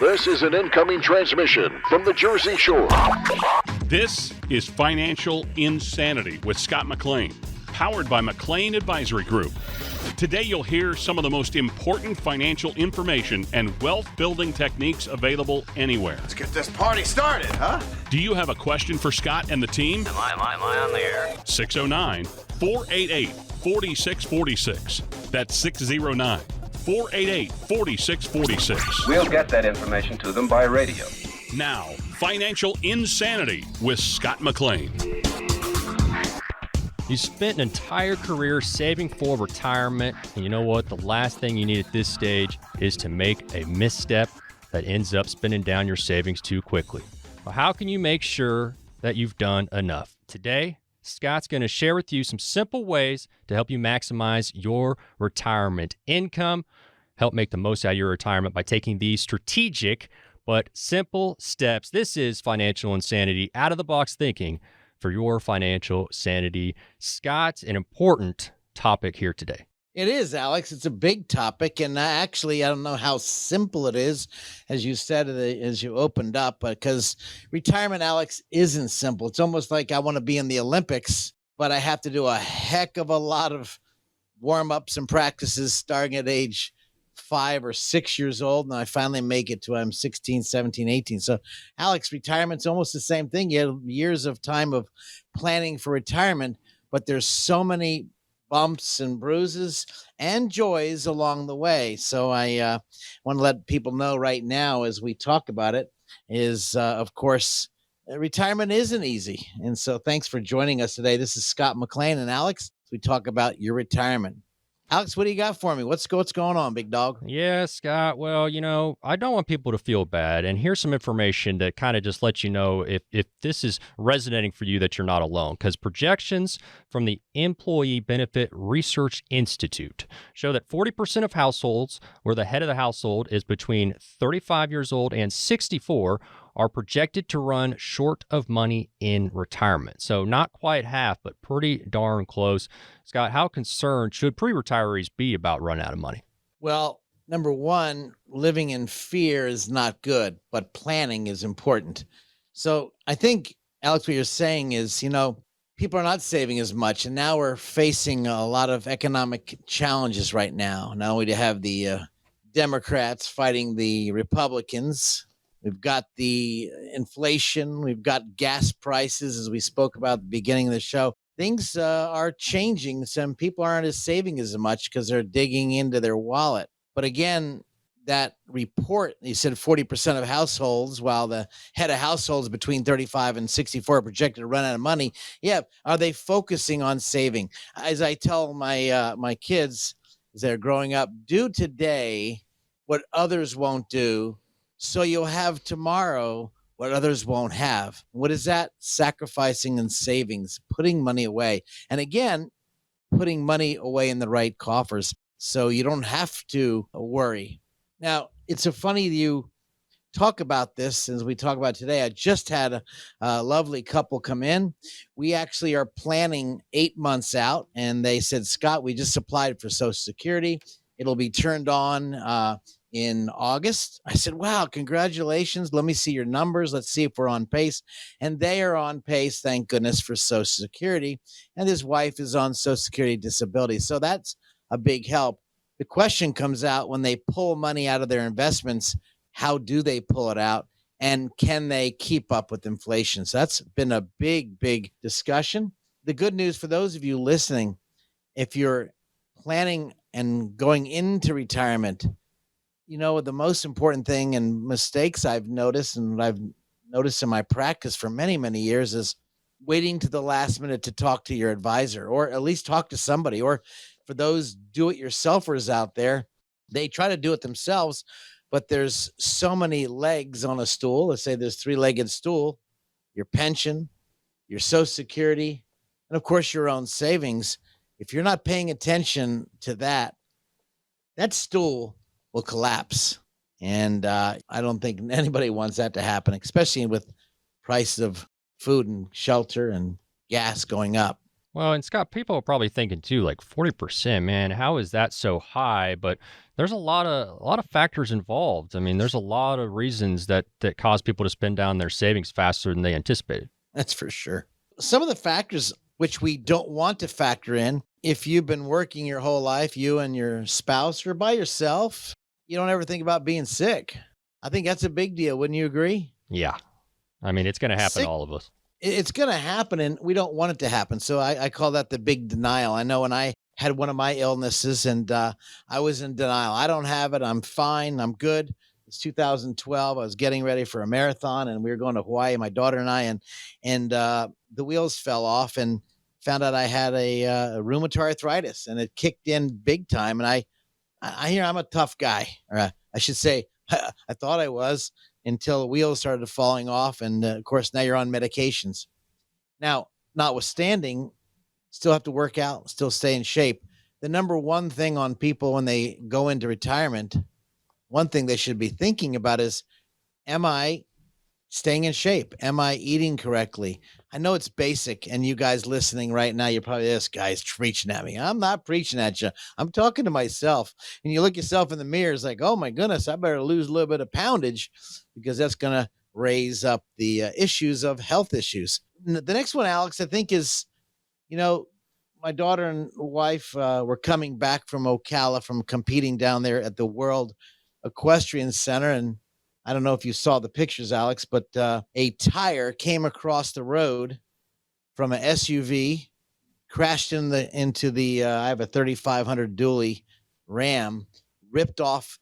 This is an incoming transmission from the Jersey Shore. This is Financial Insanity with Scott McLean, powered by McLean Advisory Group. Today you'll hear some of the most important financial information and wealth-building techniques available anywhere. Let's get this party started, huh? Do you have a question for Scott and the team? Am I on the air? 609-488-4646. That's 609-488-4646. We'll get that information to them by radio. Now, Financial Insanity with Scott McLean. You spent an entire career saving for retirement, and you know what? The last thing you need at this stage is to make a misstep that ends up spending down your savings too quickly. Well, how can you make sure that you've done enough? Today, Scott's going to share with you some simple ways to help you maximize your retirement income, help make the most out of your retirement by taking these strategic but simple steps. This is Financial Insanity, out-of-the-box thinking for your financial sanity. Scott, an important topic here today. It is, Alex. It's a big topic, and actually, I don't know how simple it is, as you said, as you opened up, because retirement, Alex, isn't simple. It's almost like I want to be in the Olympics, but I have to do a heck of a lot of warm-ups and practices starting at age 5 or 6 years old, and I finally make it to I'm 16, 17, 18. So, Alex, retirement's almost the same thing. You have years of time of planning for retirement, but there's so many bumps and bruises and joys along the way. So I want to let people know right now as we talk about it is, of course, retirement isn't easy. And so thanks for joining us today. This is Scott McLean and Alex. We talk about your retirement. Alex, what do you got for me? What's going on, big dog? Yeah, Scott. Well, I don't want people to feel bad. And here's some information that kind of just lets you know if this is resonating for you that you're not alone. Because projections from the Employee Benefit Research Institute show that 40% of households where the head of the household is between 35 years old and 64 are projected to run short of money in retirement. So not quite half, but pretty darn close. Scott, how concerned should pre-retirees be about running out of money? Well, number one, living in fear is not good, but planning is important. So I think, Alex, what you're saying is, people are not saving as much, and now we're facing a lot of economic challenges right now. Not only to have the Democrats fighting the Republicans, we've got the inflation. We've got gas prices, as we spoke about at the beginning of the show. Things are changing. Some people aren't saving as much because they're digging into their wallet. But again, that report, you said 40% of households, while the head of households between 35 and 64 are projected to run out of money. Yeah, are they focusing on saving? As I tell my kids as they're growing up, do today what others won't do, so you'll have tomorrow what others won't have. What is that? Sacrificing and savings, putting money away. And again, putting money away in the right coffers so you don't have to worry. Now, it's so funny you talk about this as we talk about today. I just had a lovely couple come in. We actually are planning 8 months out, and they said, Scott, we just applied for Social Security. It'll be turned on in August. I said, wow, congratulations. Let me see your numbers. Let's see if we're on pace. And they are on pace, thank goodness, for Social Security. And his wife is on Social Security disability. So that's a big help. The question comes out when they pull money out of their investments, how do they pull it out? And can they keep up with inflation? So that's been a big, big discussion. The good news for those of you listening, if you're planning and going into retirement, the most important thing and mistakes I've noticed and I've noticed in my practice for many, many years is waiting to the last minute to talk to your advisor or at least talk to somebody. Or for those do-it-yourselfers out there, they try to do it themselves, but there's so many legs on a stool. Let's say there's 3-legged stool, your pension, your Social Security, and of course your own savings. If you're not paying attention to that stool will collapse. And I don't think anybody wants that to happen, especially with prices of food and shelter and gas going up. Well, and Scott, people are probably thinking too, like 40%, man, how is that so high? But There's a lot of factors involved. I mean, there's a lot of reasons that cause people to spend down their savings faster than they anticipated. That's for sure. Some of the factors which we don't want to factor in, if you've been working your whole life, you and your spouse, or by yourself, you don't ever think about being sick. I think that's a big deal. Wouldn't you agree? Yeah. I mean, it's going to happen to all of us. It's going to happen, and we don't want it to happen. So I call that the big denial. I know when I had one of my illnesses and I was in denial. I don't have it. I'm fine. I'm good. It's 2012. I was getting ready for a marathon, and we were going to Hawaii, my daughter and I, and the wheels fell off, and found out I had a rheumatoid arthritis, and it kicked in big time. And I hear I'm a tough guy, or I should say, I thought I was, until the wheels started falling off. And of course, now you're on medications. Now, notwithstanding, still have to work out, still stay in shape. The number one thing on people when they go into retirement, one thing they should be thinking about is, am I staying in shape? Am I eating correctly? I know it's basic, and you guys listening right now, you're probably, this guy's preaching at me. I'm not preaching at you. I'm talking to myself. And you look yourself in the mirror, it's like, oh my goodness, I better lose a little bit of poundage, because that's going to raise up the issues of health issues. The next one, Alex, I think is, my daughter and wife were coming back from Ocala from competing down there at the World Equestrian Center. And I don't know if you saw the pictures, Alex, but a tire came across the road from an SUV, crashed into the I have a 3500 dually Ram, ripped off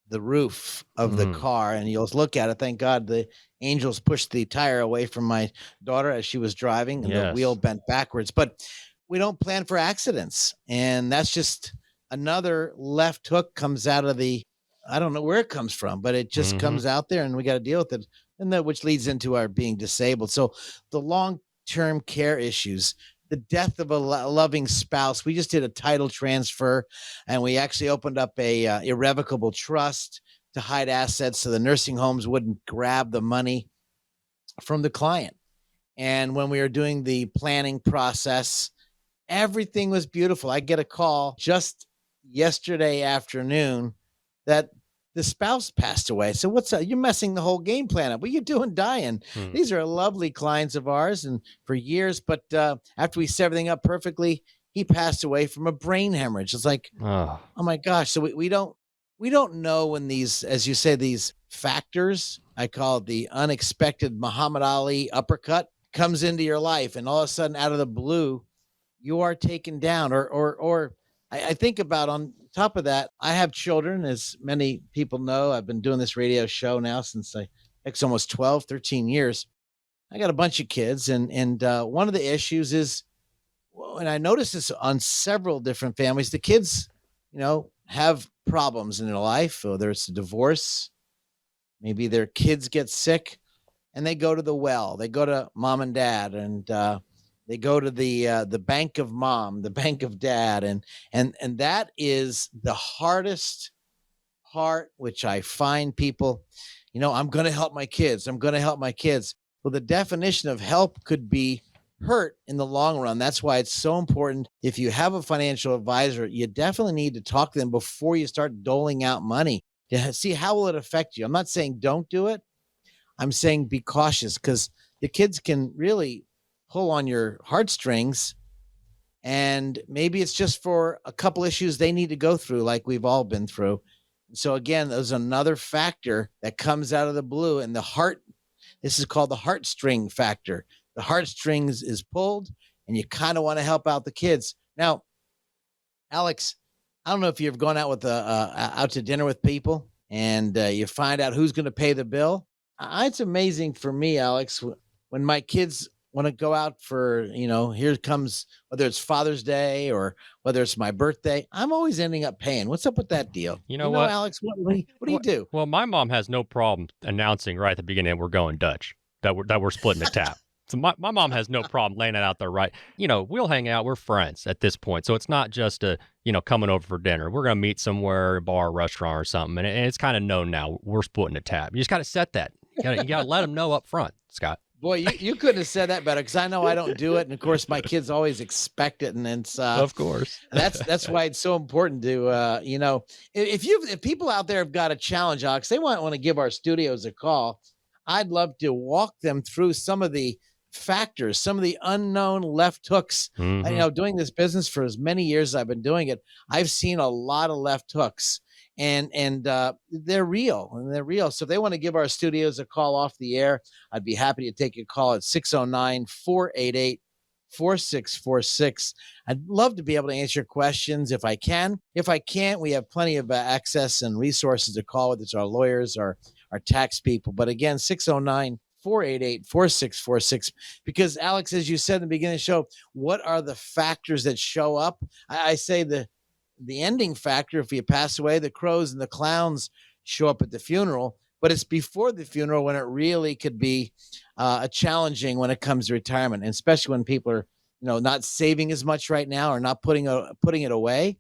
the roof of the car. And you'll look at it. Thank God the angels pushed the tire away from my daughter as she was driving, and the wheel bent backwards. But we don't plan for accidents. And that's just another left hook comes out of I don't know where it comes from, but it just comes out there, and we got to deal with it. And that, which leads into our being disabled. So the long-term care issues, the death of a loving spouse. We just did a title transfer, and we actually opened up a irrevocable trust to hide assets so the nursing homes wouldn't grab the money from the client. And when we were doing the planning process, everything was beautiful. I get a call just yesterday afternoon that the spouse passed away. So what's up? You're messing the whole game plan up. What are you doing dying? These are lovely clients of ours and for years. But after we set everything up perfectly, he passed away from a brain hemorrhage. It's like, oh my gosh. So we don't know when these, as you say, these factors, I call it the unexpected Muhammad Ali uppercut, comes into your life. And all of a sudden, out of the blue, you are taken down. Or I think about, on top of that, I have children, as many people know. I've been doing this radio show now since it's almost 12, 13 years. I got a bunch of kids. And one of the issues is, and I notice this on several different families, the kids, have problems in their life, whether it's a divorce, maybe their kids get sick, and they go to the well. They go to mom and dad, and they go to the bank of mom, the bank of dad, and that is the hardest part, which I find people, I'm going to help my kids. I'm going to help my kids. Well, the definition of help could be hurt in the long run. That's why it's so important. If you have a financial advisor, you definitely need to talk to them before you start doling out money to see how will it affect you. I'm not saying don't do it. I'm saying be cautious, because the kids can really pull on your heartstrings, and maybe it's just for a couple issues they need to go through, like we've all been through. So again, there's another factor that comes out of the blue, and this is called the heartstring factor. The heartstrings is pulled, and you kind of want to help out the kids. Now, Alex, I don't know if you've gone out with out to dinner with people, and you find out who's going to pay the bill. It's amazing for me, Alex, when my kids want to go out for, here comes, whether it's Father's Day or whether it's my birthday, I'm always ending up paying. What's up with that deal? You know what, Alex, what do you do? Well, my mom has no problem announcing right at the beginning we're going Dutch, that we're splitting the tab. So my mom has no problem laying it out there right. We'll hang out. We're friends at this point. So it's not just coming over for dinner. We're going to meet somewhere, a bar, restaurant or something. And it's kind of known now we're splitting the tab. You just got to set that. You got to let them know up front, Scott. Boy, you couldn't have said that better because I know I don't do it. And of course, my kids always expect it. And it's, Of course. that's why it's so important to, if people out there have got a challenge, Alex, they want to give our studios a call. I'd love to walk them through some of the factors, some of the unknown left hooks. Mhm. Doing this business for as many years as I've been doing it, I've seen a lot of left hooks, and they're real, So if they want to give our studios a call off the air, I'd be happy to take a call at 609-488-4646. I'd love to be able to answer your questions if I can. If I can't, we have plenty of access and resources to call with. It's our lawyers, our tax people. But again, 609-488-4646. Because Alex, as you said in the beginning of the show, what are the factors that show up? I say the ending factor, if you pass away, the crows and the clowns show up at the funeral, but it's before the funeral when it really could be challenging when it comes to retirement, and especially when people are, not saving as much right now or not putting it away.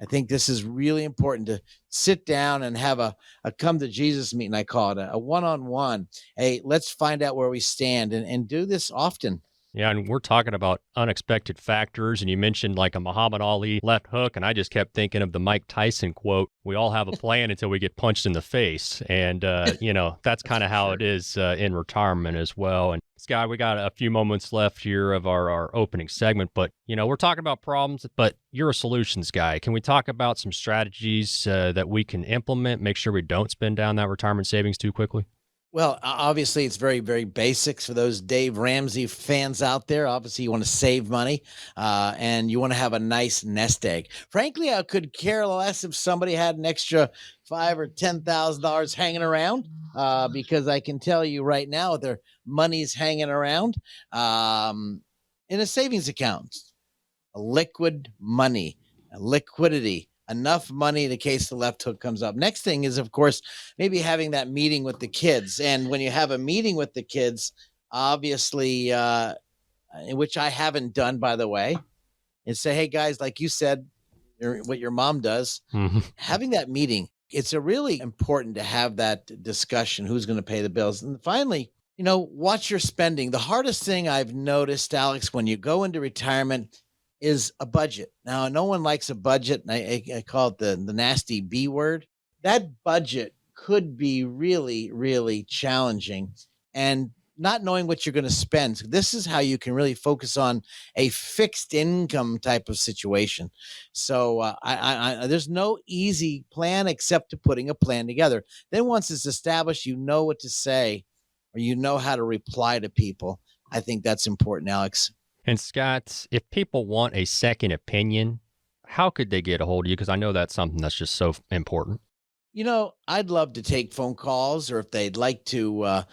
I think this is really important to sit down and have a come to Jesus meeting. I call it a one-on-one. Hey, let's find out where we stand and do this often. Yeah, and we're talking about unexpected factors, and you mentioned like a Muhammad Ali left hook, and I just kept thinking of the Mike Tyson quote, "We all have a plan until we get punched in the face." And, that's kind of how it is in retirement as well. And Scott, we got a few moments left here of our opening segment, but, we're talking about problems, but you're a solutions guy. Can we talk about some strategies that we can implement, make sure we don't spend down that retirement savings too quickly? Well, obviously, it's very, very basics for those Dave Ramsey fans out there. Obviously, you want to save money and you want to have a nice nest egg. Frankly, I could care less if somebody had an extra $5,000 or $10,000 hanging around because I can tell you right now their money's hanging around in a savings account, a liquid money, a liquidity. Enough money in case the left hook comes up. Next thing is, of course, maybe having that meeting with the kids. And when you have a meeting with the kids, obviously, which I haven't done, by the way, and say, hey, guys, like you said, what your mom does, having that meeting, it's a really important to have that discussion. Who's going to pay the bills? And finally, watch your spending. The hardest thing I've noticed, Alex, when you go into retirement is a budget. Now, no one likes a budget. And I call it the nasty B word. That budget could be really, really challenging. And not knowing what you're going to spend. This is how you can really focus on a fixed income type of situation. So there's no easy plan except to putting a plan together. Then once it's established, you know what to say or you know how to reply to people. I think that's important, Alex. And Scott, if people want a second opinion, how could they get a hold of you? Because I know that's something that's just so important. I'd love to take phone calls, or if they'd like to,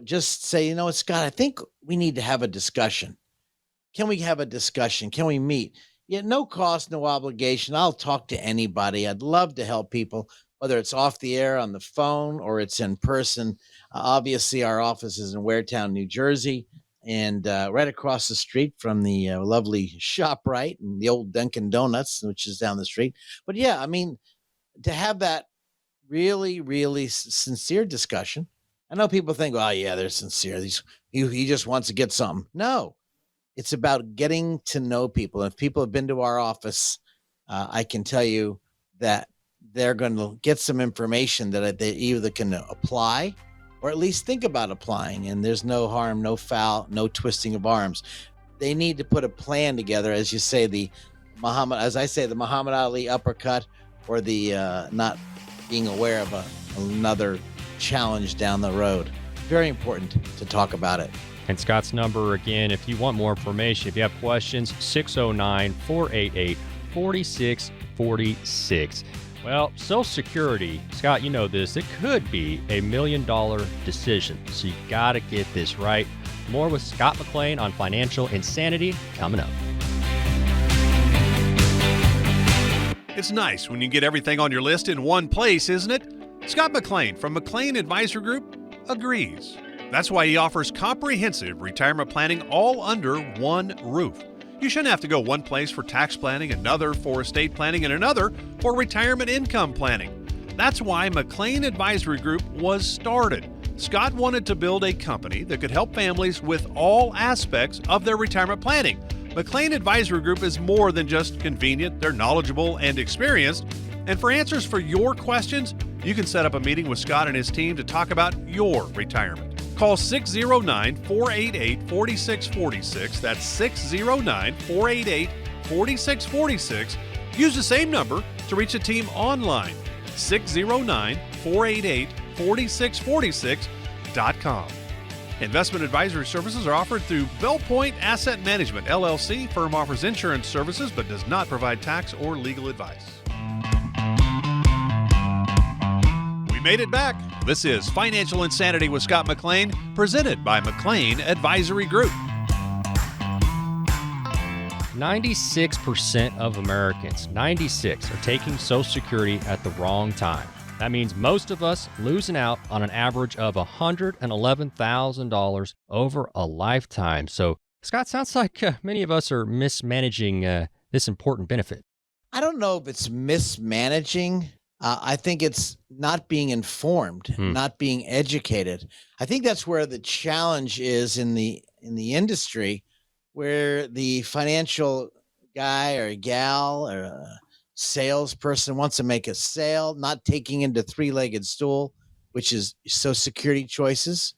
just say, Scott, I think we need to have a discussion. Can we have a discussion? Can we meet? Yeah, no cost, no obligation. I'll talk to anybody. I'd love to help people, whether it's off the air, on the phone, or it's in person. Obviously, our office is in Waretown, New Jersey. And right across the street from the lovely ShopRite and the old Dunkin' Donuts, which is down the street. But yeah, I mean, to have that really, really sincere discussion. I know people think, oh, yeah, they're sincere. He just wants to get something. No, it's about getting to know people. And if people have been to our office, I can tell you that they're going to get some information that they either can apply or at least think about applying. And there's no harm, no foul, no twisting of arms. They need to put a plan together, as you say, the Muhammad Ali uppercut, or the not being aware of another challenge down the road. Very important to talk about it. And Scott's number, again, if you want more information, if you have questions, 609-488-4646. Well, Social Security, Scott, you know this, it could be $1 million decision. So you got to get this right. More with Scott McLean on financial insanity coming up. It's nice when you get everything on your list in one place, isn't it? Scott McLean from McLean Advisory Group agrees. That's why he offers comprehensive retirement planning all under one roof. You shouldn't have to go one place for tax planning, another for estate planning, and another for retirement income planning. That's why McLean Advisory Group was started. Scott wanted to build a company that could help families with all aspects of their retirement planning. McLean Advisory Group is more than just convenient. They're knowledgeable and experienced. And for answers for your questions, you can set up a meeting with Scott and his team to talk about your retirement. Call 609-488-4646. That's 609-488-4646. Use the same number to reach the team online. 609-488-4646.com. Investment advisory services are offered through Bellpoint Asset Management, LLC. Firm offers insurance services but does not provide tax or legal advice. We made it back. This is Financial Insanity with Scott McLean, presented by McLean Advisory Group. 96% of Americans, 96, are taking Social Security at the wrong time. That means most of us losing out on an average of $111,000 over a lifetime. So, Scott, sounds like many of us are mismanaging this important benefit. I don't know if it's mismanaging. I think it's not being informed, not being educated. I think that's where the challenge is in the industry, where the financial guy or gal or a salesperson wants to make a sale, not taking into three-legged stool, which is Social Security choices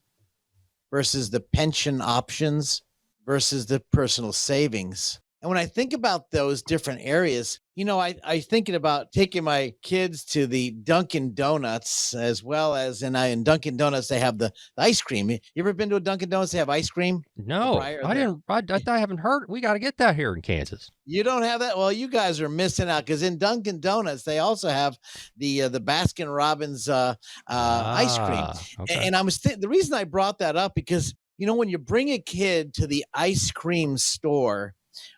versus the pension options versus the personal savings. And when I think about those different areas, I thinking about taking my kids to the Dunkin' Donuts, as well as in Dunkin' Donuts, they have the ice cream. You ever been to a Dunkin' Donuts? They have ice cream? No, I didn't. I haven't heard. We got to get that here in Kansas. You don't have that? Well, you guys are missing out, because in Dunkin' Donuts, they also have the Baskin Robbins ice cream. Okay. And the reason I brought that up, because, when you bring a kid to the ice cream store,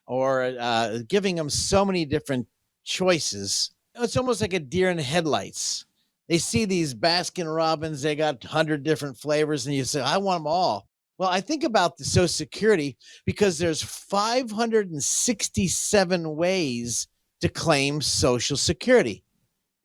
or giving them so many different choices, it's almost like a deer in headlights. They see these Baskin Robbins, they got 100 different flavors, and you say, I want them all. Well, I think about the Social Security, because there's 567 ways to claim Social Security.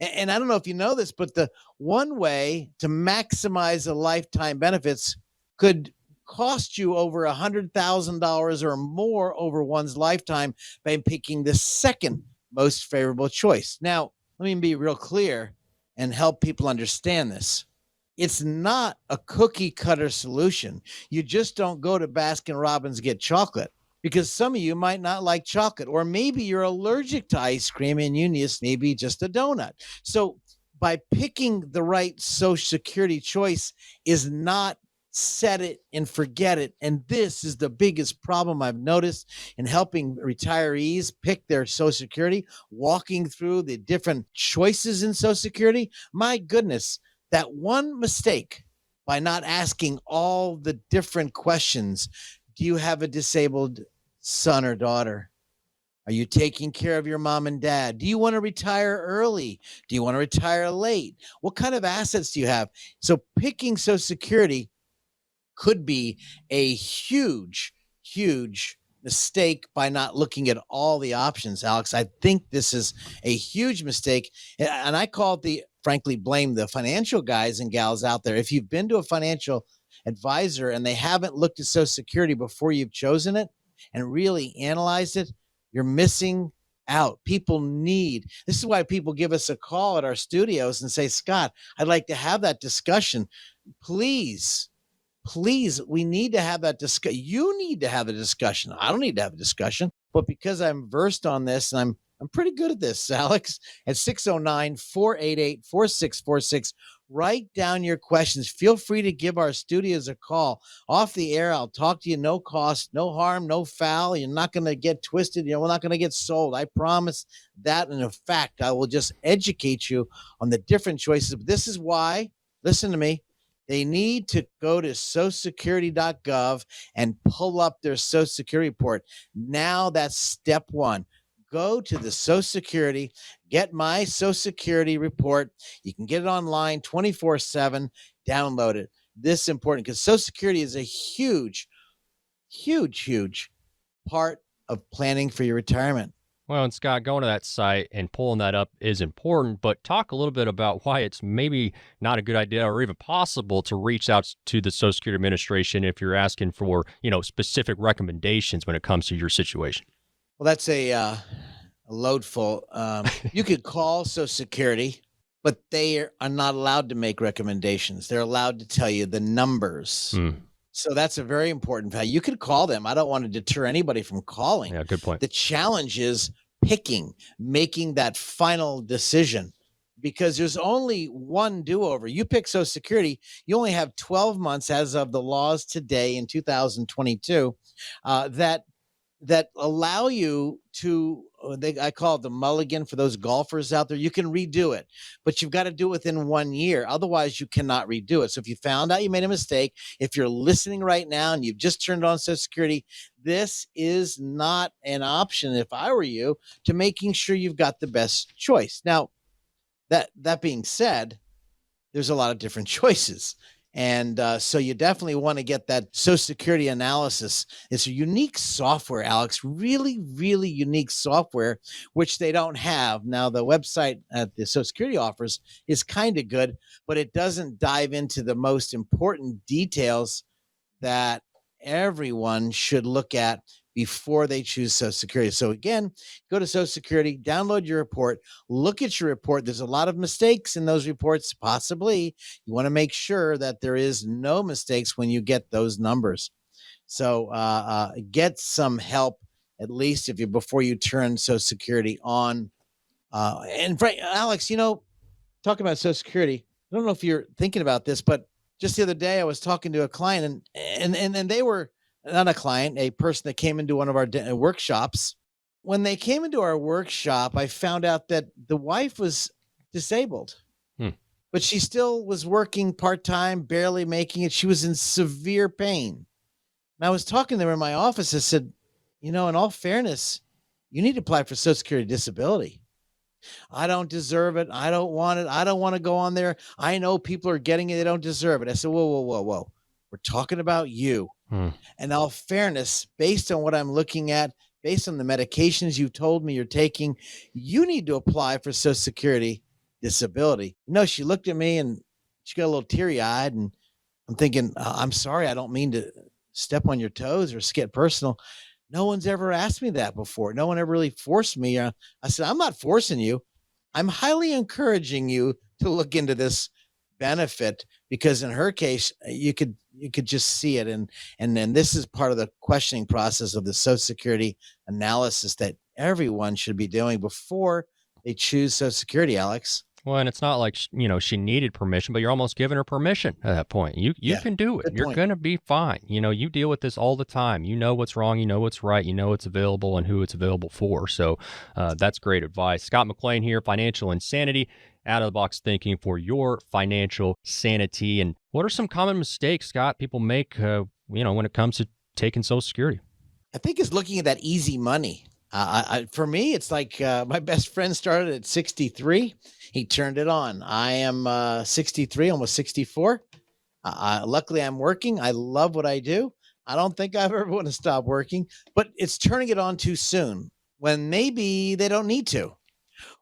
And I don't know if you know this, but the one way to maximize the lifetime benefits could cost you over $100,000 or more over one's lifetime by picking the second most favorable choice. Now, let me be real clear and help people understand this. It's not a cookie cutter solution. You just don't go to Baskin Robbins get chocolate, because some of you might not like chocolate, or maybe you're allergic to ice cream and you need maybe just a donut. So by picking the right Social Security choice is not set it and forget it. And this is the biggest problem I've noticed in helping retirees pick their Social Security, walking through the different choices in Social Security. My goodness, that one mistake by not asking all the different questions. Do you have a disabled son or daughter? Are you taking care of your mom and dad? Do you want to retire early? Do you want to retire late? What kind of assets do you have? So picking Social Security could be a huge, huge mistake by not looking at all the options, Alex. I think this is a huge mistake. And I call it frankly, blame the financial guys and gals out there. If you've been to a financial advisor and they haven't looked at Social Security before you've chosen it and really analyzed it, you're missing out. This is why people give us a call at our studios and say, Scott, I'd like to have that discussion. Please, we need to have that discussion. You need to have a discussion. I don't need to have a discussion, but because I'm versed on this, and I'm pretty good at this, Alex, at 609-488-4646, write down your questions. Feel free to give our studios a call. Off the air, I'll talk to you, no cost, no harm, no foul. You're not going to get twisted. We're not going to get sold. I promise that. And in fact, I will just educate you on the different choices. But this is why, listen to me, they need to go to socialsecurity.gov and pull up their Social Security report. Now that's step one. Go to the Social Security, get my Social Security report. You can get it online 24/7, download it. This is important because Social Security is a huge, huge, huge part of planning for your retirement. Well, and Scott, going to that site and pulling that up is important, but talk a little bit about why it's maybe not a good idea or even possible to reach out to the Social Security Administration if you're asking for, specific recommendations when it comes to your situation. Well, that's a loadful. You could call Social Security, but they are not allowed to make recommendations. They're allowed to tell you the numbers. So that's a very important fact. You could call them. I don't want to deter anybody from calling. Yeah, good point. The challenge is making that final decision, because there's only one do-over. You pick Social Security, you only have 12 months as of the laws today in 2022 that allow you to, I call it the mulligan for those golfers out there. You can redo it, but you've got to do it within 1 year. Otherwise, you cannot redo it. So if you found out you made a mistake, if you're listening right now and you've just turned on Social Security, this is not an option, if I were you, to making sure you've got the best choice. Now, that being said, there's a lot of different choices. And so you definitely want to get that Social Security analysis. It's a unique software, Alex, really, really unique software, which they don't have. Now, the website at the Social Security offers is kind of good, but it doesn't dive into the most important details that everyone should look at before they choose Social Security. So again, go to Social Security, download your report, look at your report. There's a lot of mistakes in those reports, possibly. You want to make sure that there is no mistakes when you get those numbers. So get some help, at least before you turn Social Security on. And Frank, Alex, talking about Social Security, I don't know if you're thinking about this, but just the other day I was talking to a client and they were not a client, a person that came into one of our workshops. When they came into our workshop, I found out that the wife was disabled, but she still was working part-time, barely making it. She was in severe pain. And I was talking to her in my office. I said, in all fairness, you need to apply for Social Security disability. I don't deserve it. I don't want it. I don't want to go on there. I know people are getting it. They don't deserve it. I said, whoa. We're talking about you. And in all fairness, based on what I'm looking at, based on the medications you told me you're taking, you need to apply for Social Security disability. She looked at me and she got a little teary-eyed, and I'm thinking, I'm sorry, I don't mean to step on your toes or get personal. No one's ever asked me that before. No one ever really forced me. I said, I'm not forcing you. I'm highly encouraging you to look into this benefit, because in her case, you could just see it. And then this is part of the questioning process of the Social Security analysis that everyone should be doing before they choose Social Security, Alex. Well, and it's not like, she needed permission, but you're almost giving her permission at that point. You can do it. You're going to be fine. You deal with this all the time. You know what's wrong. You know what's right. You know what's available and who it's available for. So that's great advice. Scott McLean here, Financial Insanity, out-of-the-box thinking for your financial sanity. And what are some common mistakes, Scott, people make, when it comes to taking Social Security? I think it's looking at that easy money. For me, it's like my best friend started at 63. He turned it on. I am 63, almost 64. Luckily, I'm working. I love what I do. I don't think I've ever want to stop working, but it's turning it on too soon when maybe they don't need to,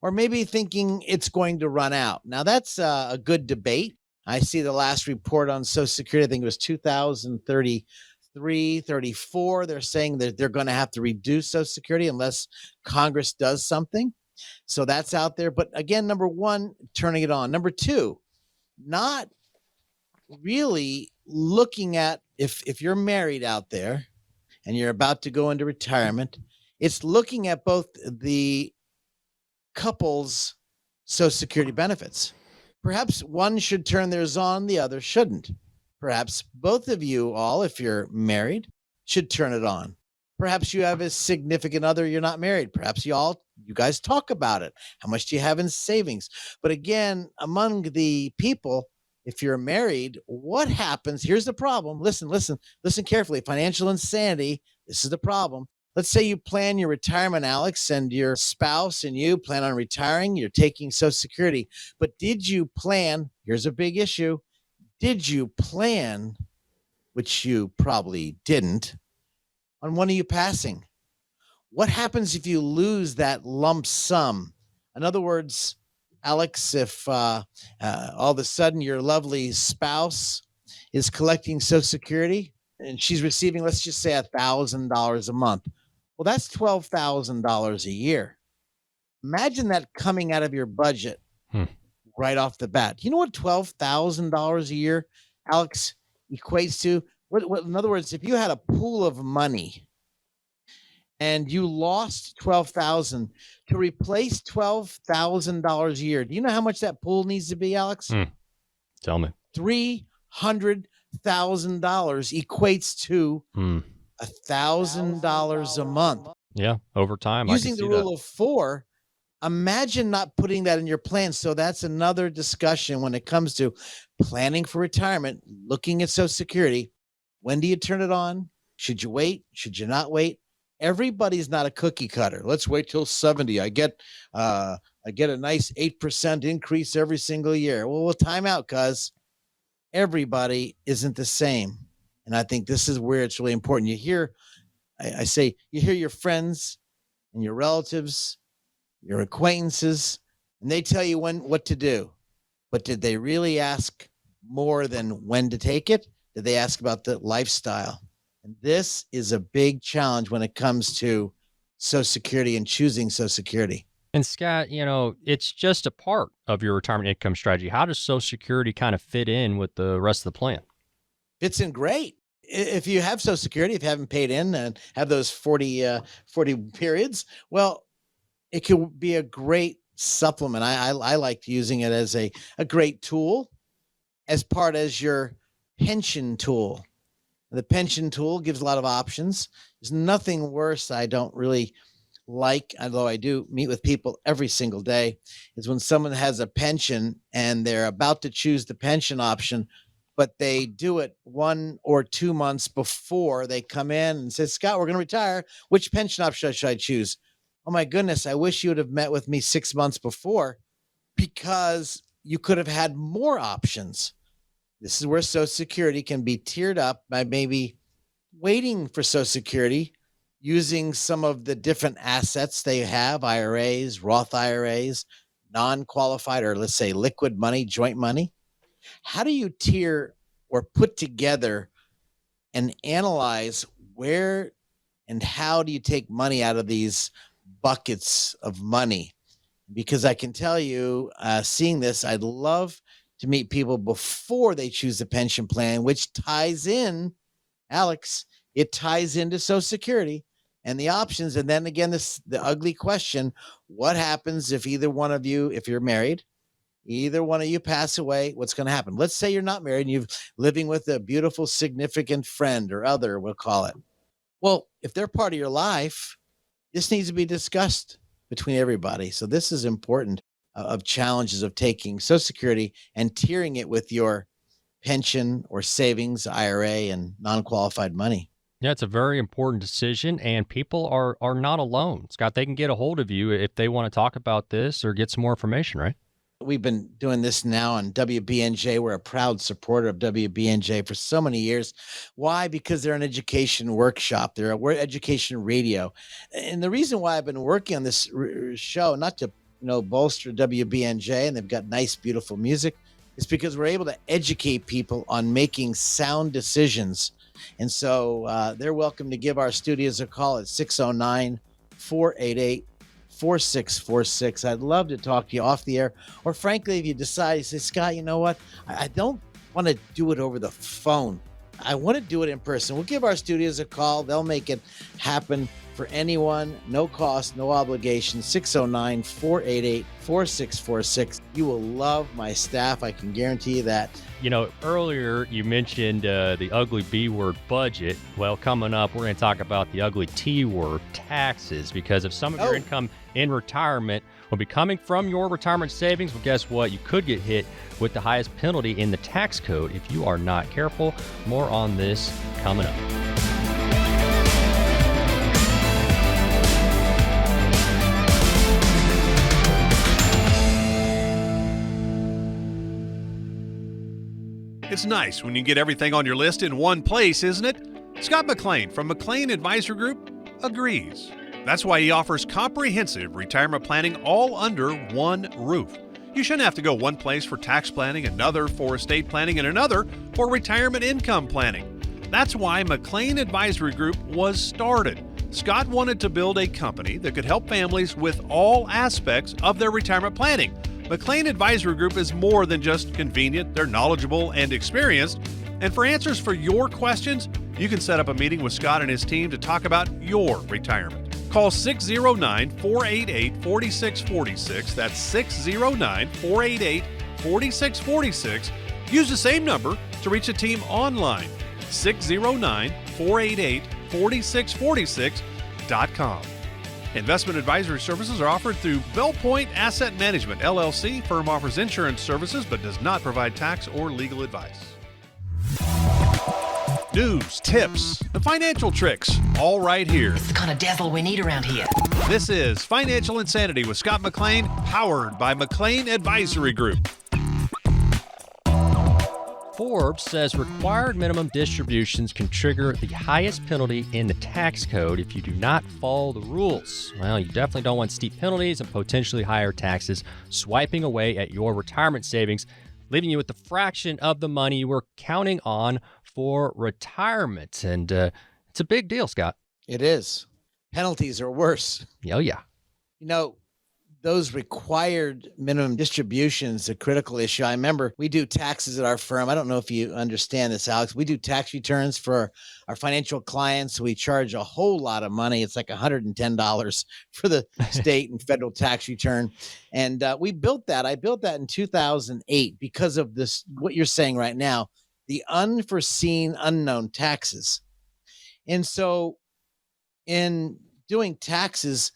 or maybe thinking it's going to run out. Now, that's a good debate. I see the last report on Social Security, I think it was 2033, 34. They're saying that they're going to have to reduce Social Security unless Congress does something. So that's out there. But again, number one, turning it on. Number two, not really looking at, if you're married out there and you're about to go into retirement, it's looking at both the couple's Social Security benefits. Perhaps one should turn theirs on, the other shouldn't. Perhaps both of you all, if you're married, should turn it on. Perhaps you have a significant other, you're not married. Perhaps you guys talk about it. How much do you have in savings? But again, among the people, if you're married, what happens? Here's the problem. Listen carefully. Financial insanity. This is the problem. Let's say you plan your retirement, Alex, and your spouse and you plan on retiring. You're taking Social Security. But did you plan? Here's a big issue. Did you plan, which you probably didn't, on one of you passing? What happens if you lose that lump sum? In other words, Alex, if all of a sudden your lovely spouse is collecting Social Security and she's receiving, let's just say, $1,000 a month. Well, that's $12,000 a year. Imagine that coming out of your budget right off the bat. You know what $12,000 a year, Alex, equates to? What, in other words, if you had a pool of money and you lost 12,000 to replace $12,000 a year, do you know how much that pool needs to be, Alex? Tell me. $300,000 equates to $1,000 a month. Yeah, over time. Using the rule of 4, imagine not putting that in your plan. So that's another discussion when it comes to planning for retirement, looking at Social Security. When do you turn it on? Should you wait? Should you not wait? Everybody's not a cookie cutter. Let's wait till 70. I get a nice 8% increase every single year. Well, we'll time out, cuz everybody isn't the same. And I think this is where it's really important. You hear, I say, you hear your friends and your relatives, your acquaintances, and they tell you what to do. But did they really ask more than when to take it? Did they ask about the lifestyle? And this is a big challenge when it comes to Social Security and choosing Social Security. And Scott, it's just a part of your retirement income strategy. How does Social Security kind of fit in with the rest of the plan? Fits in great. If you have Social Security, if you haven't paid in and have those 40 periods, well, it could be a great supplement. I liked using it as a great tool as part as your pension tool. The pension tool gives a lot of options. There's nothing worse I don't really like, although I do meet with people every single day, is when someone has a pension and they're about to choose the pension option, but they do it 1 or 2 months before they come in and say, Scott, we're going to retire. Which pension option should I choose? Oh my goodness, I wish you would have met with me 6 months before, because you could have had more options. This is where Social Security can be tiered up by maybe waiting for Social Security, using some of the different assets they have, IRAs, Roth IRAs, non-qualified, or let's say liquid money, joint money. How do you tier or put together and analyze where and how do you take money out of these buckets of money? Because I can tell you, seeing this, I'd love to meet people before they choose the pension plan, which ties in, Alex, it ties into Social Security and the options. And then again, the ugly question, what happens if either one of you, if you're married, either one of you pass away, what's going to happen? Let's say you're not married and you're living with a beautiful, significant friend or other, we'll call it. Well, if they're part of your life, this needs to be discussed between everybody. So this is important of challenges of taking Social Security and tiering it with your pension or savings, IRA, and non-qualified money. Yeah, it's a very important decision, and people are not alone. Scott, they can get a hold of you if they want to talk about this or get some more information, right? We've been doing this now on WBNJ. We're a proud supporter of WBNJ for so many years. Why? Because they're an education workshop. We're education radio. And the reason why I've been working on this show, not to bolster WBNJ, and they've got nice, beautiful music, is because we're able to educate people on making sound decisions. And so they're welcome to give our studios a call at 609-488-4646. I'd love to talk to you off the air. Or frankly, if you decide, you say, Scott, you know what? I don't want to do it over the phone. I want to do it in person. We'll give our studios a call. They'll make it happen for anyone. No cost, no obligation. 609-488-4646. You will love my staff. I can guarantee you that. Earlier you mentioned the ugly B word, budget. Well, coming up, we're going to talk about the ugly T word, taxes, because if some of your income in retirement will be coming from your retirement savings, well, guess what? You could get hit with the highest penalty in the tax code if you are not careful. More on this coming up. It's nice when you get everything on your list in one place, isn't it? Scott McLean from McLean Advisory Group agrees. That's why he offers comprehensive retirement planning all under one roof. You shouldn't have to go one place for tax planning, another for estate planning, and another for retirement income planning. That's why McLean Advisory Group was started. Scott wanted to build a company that could help families with all aspects of their retirement planning. McLean Advisory Group is more than just convenient. They're knowledgeable and experienced. And for answers for your questions, you can set up a meeting with Scott and his team to talk about your retirement. Call 609-488-4646. That's 609-488-4646. Use the same number to reach the team online. 609-488-4646.com. Investment advisory services are offered through Bell Point Asset Management, LLC. Firm offers insurance services but does not provide tax or legal advice. News, tips, and financial tricks, all right here. It's the kind of dazzle we need around here. This is Financial Insanity with Scott McLean, powered by McLean Advisory Group. Forbes says required minimum distributions can trigger the highest penalty in the tax code if you do not follow the rules. Well, you definitely don't want steep penalties and potentially higher taxes swiping away at your retirement savings, leaving you with a fraction of the money you were counting on for retirement. And it's a big deal, Scott. It is. Penalties are worse. Oh, yeah. You know, those required minimum distributions, a critical issue. I remember we do taxes at our firm. I don't know if you understand this, Alex. We do tax returns for our financial clients. We charge a whole lot of money. It's like $110 for the state and federal tax return. And we built that. I built that in 2008 because of this, what you're saying right now, the unforeseen unknown taxes. And so in doing taxes,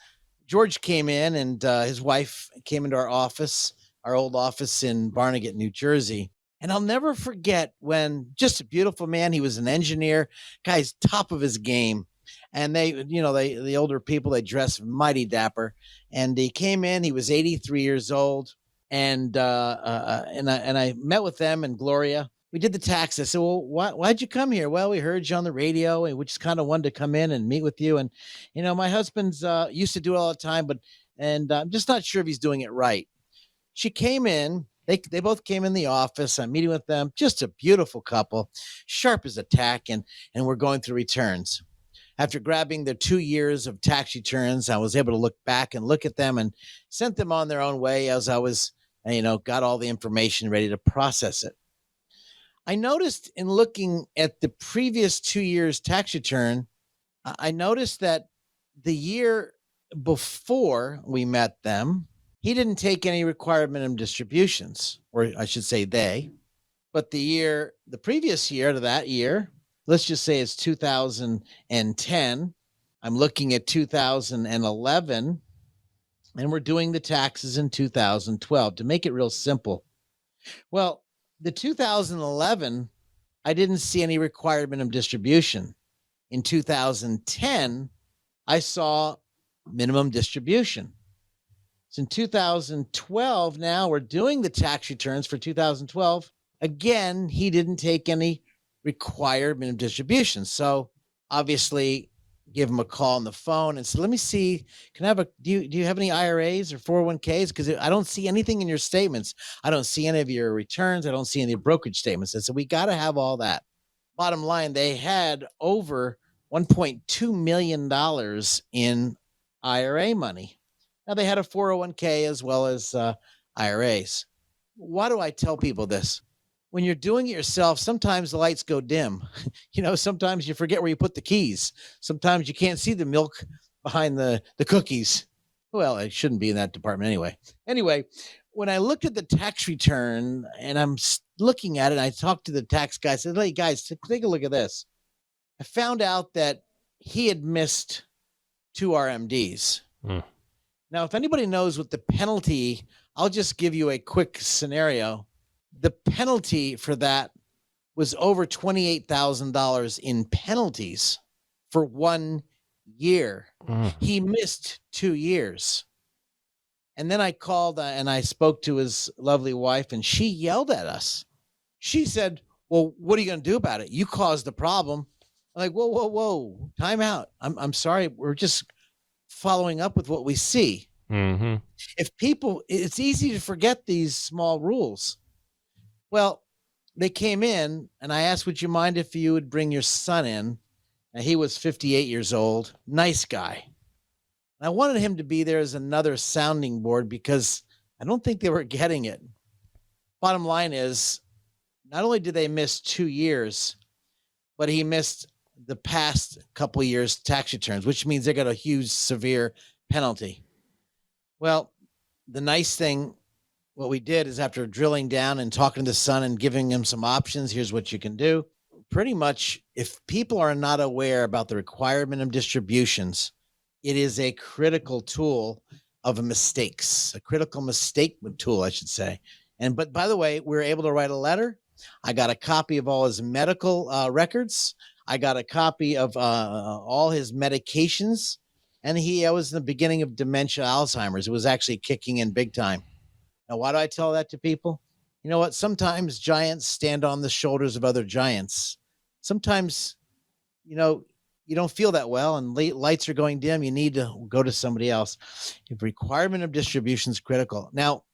George came in and his wife came into our office, our old office in Barnegat, New Jersey. And I'll never forget when, just a beautiful man, he was an engineer, guy's top of his game. And the older people, they dress mighty dapper. And he came in, he was 83 years old. And I met with them and Gloria. We did the tax. I said, well, why'd you come here? Well, we heard you on the radio and we just kind of wanted to come in and meet with you. And, my husband's used to do it all the time, and I'm just not sure if he's doing it right. She came in. They both came in the office. I'm meeting with them. Just a beautiful couple, sharp as a tack. And we're going through returns. After grabbing their 2 years of tax returns, I was able to look back and look at them and sent them on their own way as I was, got all the information ready to process it. I noticed in looking at the previous 2 years tax return, I noticed that the year before we met them, he didn't take any required minimum distributions, or I should say they, but the previous year to that year, let's just say it's 2010. I'm looking at 2011 and we're doing the taxes in 2012 to make it real simple. Well, the 2011, I didn't see any required minimum distribution. In 2010, I saw minimum distribution. So in 2012, now we're doing the tax returns for 2012. Again, he didn't take any required minimum distribution. So obviously, give him a call on the phone and say, let me see, do you have any IRAs or 401ks? Because I don't see anything in your statements. I don't see any of your returns. I don't see any brokerage statements. And so we got to have all that. Bottom line, they had over $1.2 million in IRA money. Now they had a 401k as well as IRAs. Why do I tell people this? When you're doing it yourself, sometimes the lights go dim. Sometimes you forget where you put the keys. Sometimes you can't see the milk behind the cookies. Well, it shouldn't be in that department anyway. Anyway, when I looked at the tax return and I'm looking at it, I talked to the tax guy. I said, hey, guys, take a look at this. I found out that he had missed 2 RMDs. Now, if anybody knows what the penalty, I'll just give you a quick scenario. The penalty for that was over $28,000 in penalties for 1 year. He missed 2 years. And then I called and I spoke to his lovely wife and she yelled at us. She said, well, what are you going to do about it? You caused the problem. I'm like, whoa, time out. I'm sorry. We're just following up with what we see. Mm-hmm. If people, it's easy to forget these small rules. Well, they came in and I asked, would you mind if you would bring your son in? And he was 58 years old, nice guy. I wanted him to be there as another sounding board because I don't think they were getting it. Bottom line is, not only did they miss 2 years, but he missed the past couple of years tax returns, which means they got a huge, severe penalty. Well, the nice thing, what we did is after drilling down and talking to the son and giving him some options, here's what you can do. Pretty much, if people are not aware about the required minimum distributions, it is a critical tool of mistakes, a critical mistake tool, I should say. But by the way, we were able to write a letter. I got a copy of all his medical records. I got a copy of all his medications. And I was in the beginning of dementia, Alzheimer's. It was actually kicking in big time. Now, why do I tell that to people? You know what? Sometimes giants stand on the shoulders of other giants. Sometimes, you don't feel that well and lights are going dim. You need to go to somebody else. If requirement of distribution is critical. Now,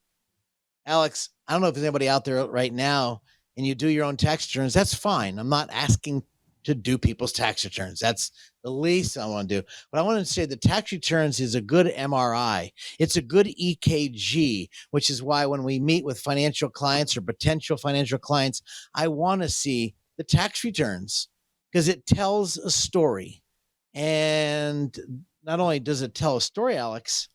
Alex, I don't know if there's anybody out there right now and you do your own tax returns. That's fine. I'm not asking to do people's tax returns. That's the least I want to do. But I want to say the tax returns is a good MRI. It's a good EKG, which is why when we meet with financial clients or potential financial clients, I want to see the tax returns because it tells a story. And not only does it tell a story, Alex,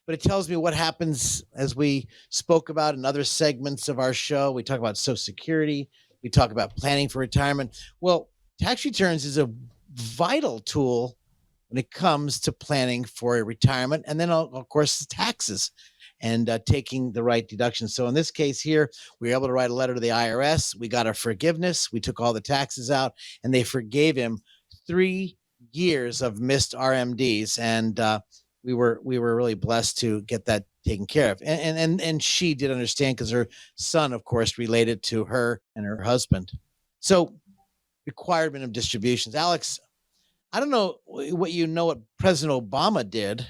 but it tells me what happens as we spoke about in other segments of our show. We talk about Social Security. We talk about planning for retirement. Well, tax returns is a vital tool when it comes to planning for a retirement. And then, of course, taxes and taking the right deductions. So in this case here, we were able to write a letter to the IRS. We got a forgiveness. We took all the taxes out and they forgave him 3 years of missed RMDs. And we were really blessed to get that taken care of. And she did understand because her son, of course, related to her and her husband. So required minimum distributions. Alex, I don't know what President Obama did,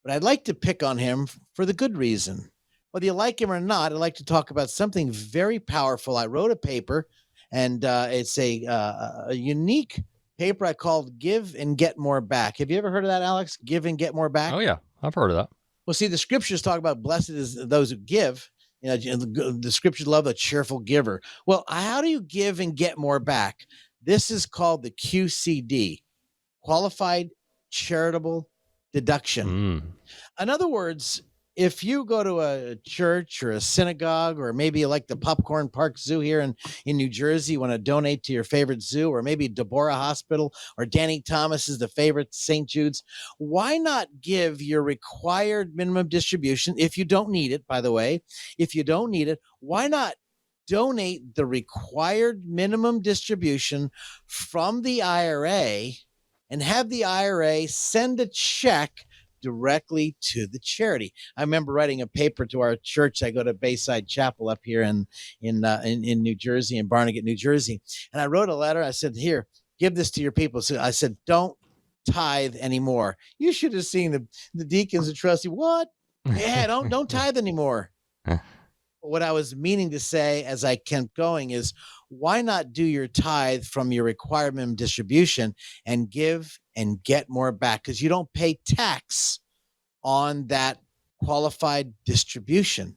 but I'd like to pick on him for the good reason. Whether you like him or not, I'd like to talk about something very powerful. I wrote a paper, and it's a unique paper I called Give and Get More Back. Have you ever heard of that, Alex? Give and Get More Back? Oh, yeah. I've heard of that. Well, see, the scriptures talk about blessed is those who give. The scriptures love a cheerful giver. Well, how do you give and get more back? This is called the QCD, Qualified Charitable Deduction. In other words, if you go to a church or a synagogue, or maybe like the Popcorn Park Zoo here in New Jersey, you want to donate to your favorite zoo, or maybe Deborah Hospital, or Danny Thomas is the favorite St. Jude's, why not give your required minimum distribution if you don't need it, by the way? If you don't need it, why not donate the required minimum distribution from the IRA and have the IRA send a check directly to the charity? I remember writing a paper to our church. I go to Bayside Chapel up here in New Jersey, in Barnegat, New Jersey. And I wrote a letter. I said, here, give this to your people. So I said, don't tithe anymore. You should have seen the deacons and trustees. What? Yeah, don't tithe anymore. What I was meaning to say as I kept going is, why not do your tithe from your required minimum distribution and give and get more back? Because you don't pay tax on that qualified distribution.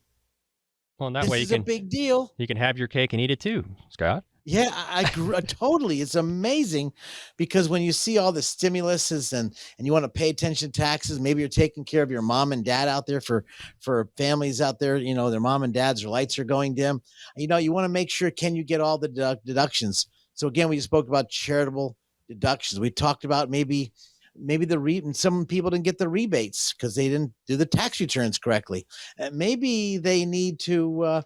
Well, and that way This is a big deal. You can have your cake and eat it too, Scott. Yeah, I totally. It's amazing because when you see all the stimuluses and you want to pay attention to taxes, maybe you're taking care of your mom and dad out there for families out there, their mom and dad's lights are going dim. You want to make sure, can you get all the deductions? So again, we spoke about charitable deductions. We talked about maybe some people didn't get the rebates because they didn't do the tax returns correctly. Maybe they need to,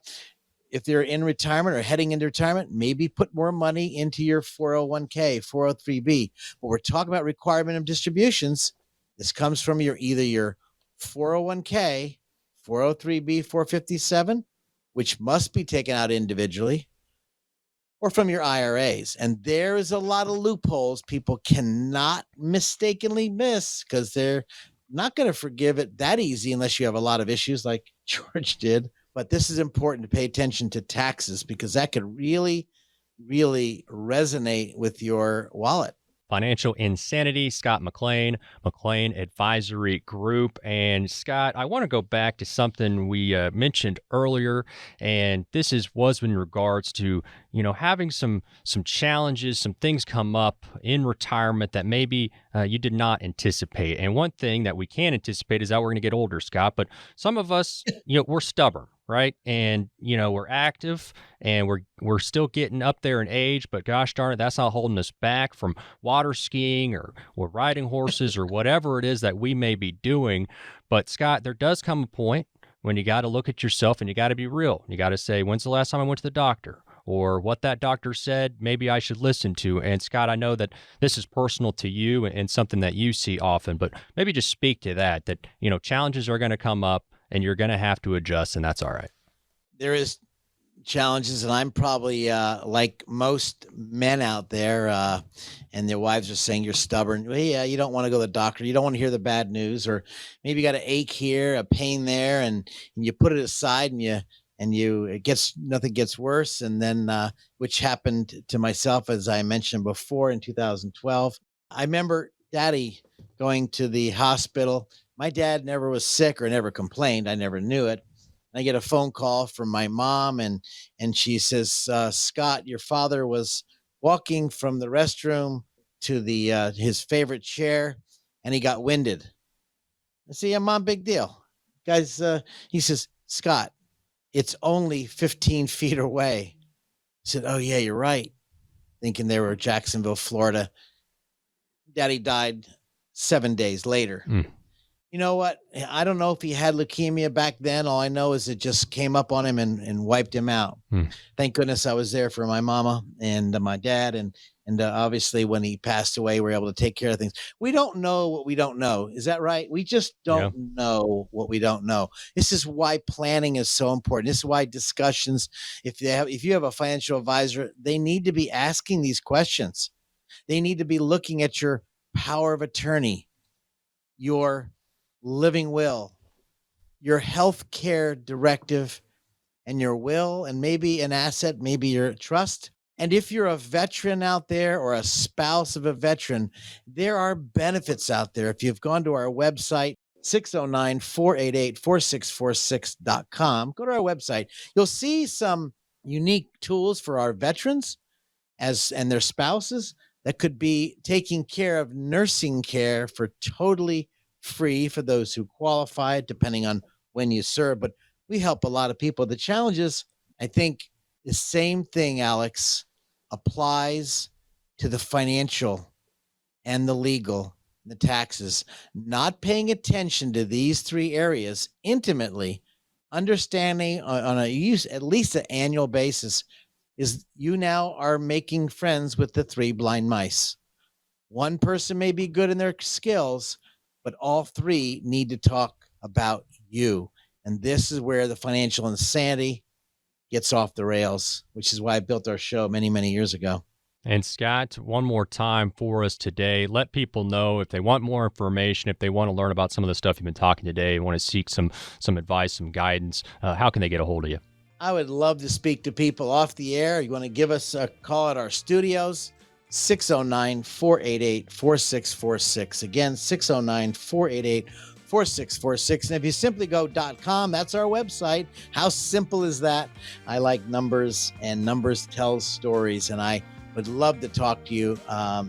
if they're in retirement or heading into retirement, maybe put more money into your 401k, 403b. But we're talking about required minimum distributions. This comes from either your 401k, 403b, 457, which must be taken out individually, or from your IRAs. And there is a lot of loopholes people cannot mistakenly miss because they're not going to forgive it that easy unless you have a lot of issues like George did. But this is important to pay attention to taxes because that could really, really resonate with your wallet. Financial Insanity, Scott McLean, McLean Advisory Group. And Scott, I want to go back to something we mentioned earlier, and this was in regards to, having some challenges, some things come up in retirement that maybe you did not anticipate. And one thing that we can anticipate is that we're going to get older, Scott, but some of us, we're stubborn. Right. And, we're active and we're still getting up there in age, but gosh darn it, that's not holding us back from water skiing or riding horses or whatever it is that we may be doing. But Scott, there does come a point when you got to look at yourself and you got to be real. You got to say, when's the last time I went to the doctor? Or what that doctor said, maybe I should listen to. And Scott, I know that this is personal to you and something that you see often, but maybe just speak to that, challenges are going to come up. And you're going to have to adjust, and that's all right. There is challenges, and I'm probably like most men out there, and their wives are saying you're stubborn. Well, yeah, you don't want to go to the doctor. You don't want to hear the bad news, or maybe you got an ache here, a pain there, and you put it aside, nothing gets worse. And then, which happened to myself, as I mentioned before, in 2012. I remember Daddy going to the hospital. My dad never was sick or never complained. I never knew it. I get a phone call from my mom, and she says, Scott, your father was walking from the restroom to his favorite chair, and he got winded. I say, yeah, Mom, big deal. Guys, he says, Scott, it's only 15 feet away. I said, oh, yeah, you're right. Thinking they were Jacksonville, Florida. Daddy died 7 days later. You know what? I don't know if he had leukemia back then. All I know is it just came up on him and wiped him out. Thank goodness I was there for my mama and my dad. And obviously when he passed away, we were able to take care of things. We don't know what we don't know. Is that right? We just don't know what we don't know. This is why planning is so important. This is why discussions, if you have a financial advisor, they need to be asking these questions. They need to be looking at your power of attorney, your living will, your health care directive, and your will, and maybe an asset, maybe your trust. And if you're a veteran out there or a spouse of a veteran, there are benefits out there. If you've gone to our website, 609-488-4646.com, go to our website. You'll see some unique tools for our veterans and their spouses that could be taking care of nursing care for totally free for those who qualify, depending on when you serve. But we help a lot of people. The challenge is, I think the same thing, Alex, applies to the financial and the legal, the taxes. Not paying attention to these three areas intimately, understanding on at least an annual basis, is you now are making friends with the three blind mice. One person may be good in their skills, but all three need to talk about you. And this is where the financial insanity gets off the rails, which is why I built our show many, many years ago. And Scott, one more time for us today, let people know if they want more information, if they want to learn about some of the stuff you've been talking today, want to seek some advice, some guidance, how can they get a hold of you? I would love to speak to people off the air. You want to give us a call at our studios, 609-488-4646. Again, 609-488-4646. And if you simply go .com, that's our website. How simple is that? I like numbers, and numbers tell stories. And I would love to talk to you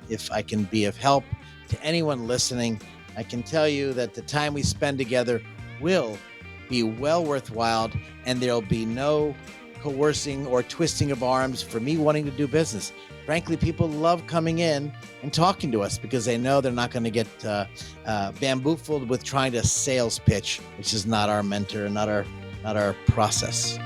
if I can be of help to anyone listening. I can tell you that the time we spend together will be well worthwhile, and there'll be no coercing or twisting of arms for me wanting to do business. Frankly, people love coming in and talking to us because they know they're not going to get bamboozled with trying to sales pitch, which is not our mentor, not our process.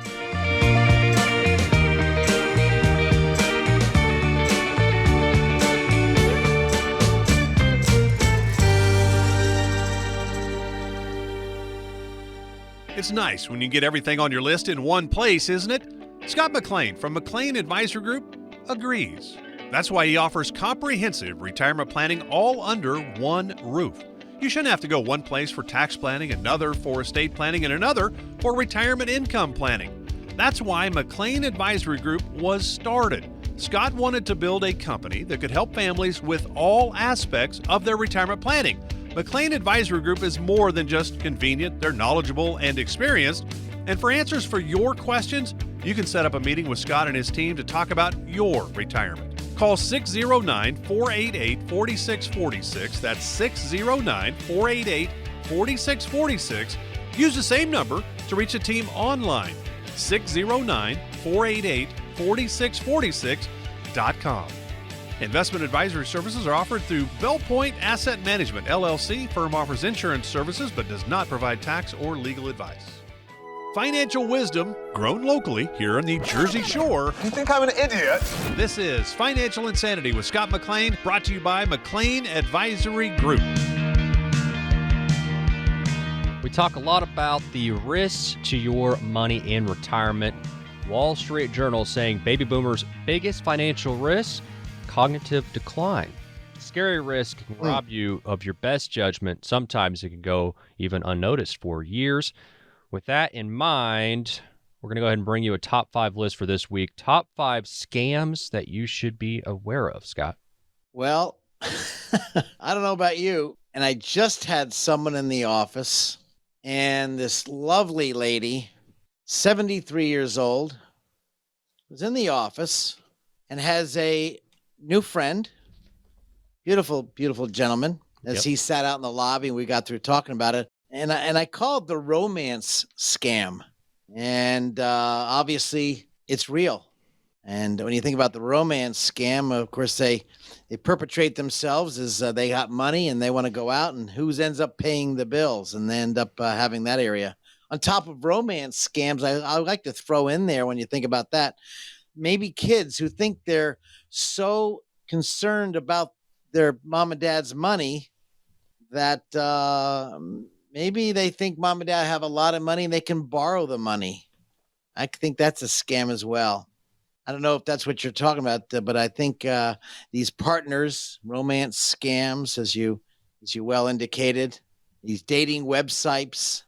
It's nice when you get everything on your list in one place, isn't it? Scott McLean from McLean Advisory Group agrees. That's why he offers comprehensive retirement planning all under one roof. You shouldn't have to go one place for tax planning, another for estate planning, and another for retirement income planning. That's why McLean Advisory Group was started. Scott wanted to build a company that could help families with all aspects of their retirement planning. McLean Advisory Group is more than just convenient. They're knowledgeable and experienced. And for answers for your questions, you can set up a meeting with Scott and his team to talk about your retirement. Call 609-488-4646. That's 609-488-4646. Use the same number to reach the team online. 609-488-4646.com. Investment advisory services are offered through Bell Point Asset Management, LLC. Firm offers insurance services but does not provide tax or legal advice. Financial wisdom grown locally here on the Jersey Shore. You think I'm an idiot? This is Financial Insanity with Scott McLean, brought to you by McLean Advisory Group. We talk a lot about the risks to your money in retirement. Wall Street Journal saying baby boomers' biggest financial risk, cognitive decline. Scary risk can rob you of your best judgment. Sometimes it can go even unnoticed for years. With that in mind, we're going to go ahead and bring you a top 5 list for this week. Top 5 scams that you should be aware of, Scott. Well, I don't know about you, and I just had someone in the office, and this lovely lady, 73 years old, was in the office and has a new friend, beautiful, beautiful gentleman, as he sat out in the lobby and we got through talking about it. And I called the romance scam. And obviously it's real. And when you think about the romance scam, of course, they perpetrate themselves as they got money and they want to go out, and who ends up paying the bills, and they end up having that area. On top of romance scams, I like to throw in there, when you think about that, maybe kids who think they're so concerned about their mom and dad's money that maybe they think mom and dad have a lot of money and they can borrow the money. I think that's a scam as well. I don't know if that's what you're talking about, but I think these partners, romance scams, as you well indicated, these dating websites,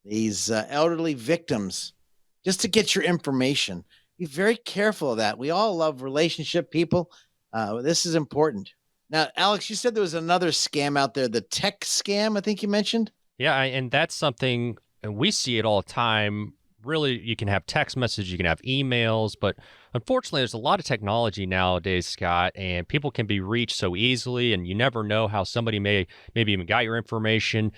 these elderly victims, just to get your information. Be very careful of that. We all love relationship people. This is important. Now, Alex, you said there was another scam out there, the tech scam, I think you mentioned. Yeah, and that's something, and we see it all the time. Really, you can have text messages, you can have emails, but unfortunately, there's a lot of technology nowadays, Scott, and people can be reached so easily, and you never know how somebody maybe even got your information.